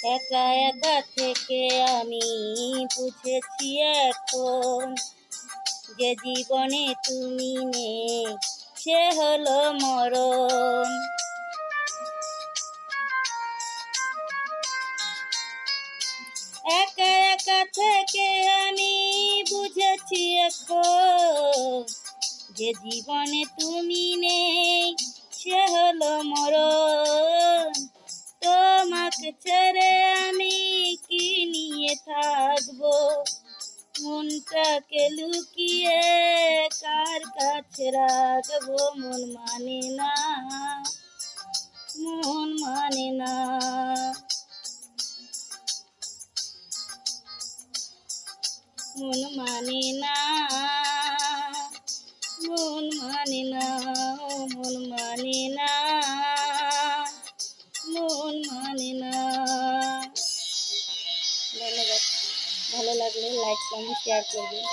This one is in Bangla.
একা একা থেকে আমি বুঝেছি এখন, যে জীবনে তুমি নেই সে হলো মরণ। একা একা থেকে আমি বুঝেছি এখন, যে জীবনে তুমি নেই সে হলো মরণ। তোমাকে ছেড়ে আমি কি নিয়ে থাকবো, মনটাকে লুকিয়ে কার কাছে রাখবো। মন মানে না, মন মানে না, মন মানে না, মন মানে না, মন মানে না, মন মানে না। ধন্যবাদ। ভালো লাগলে লাইক কমেন্ট শেয়ার করবেন।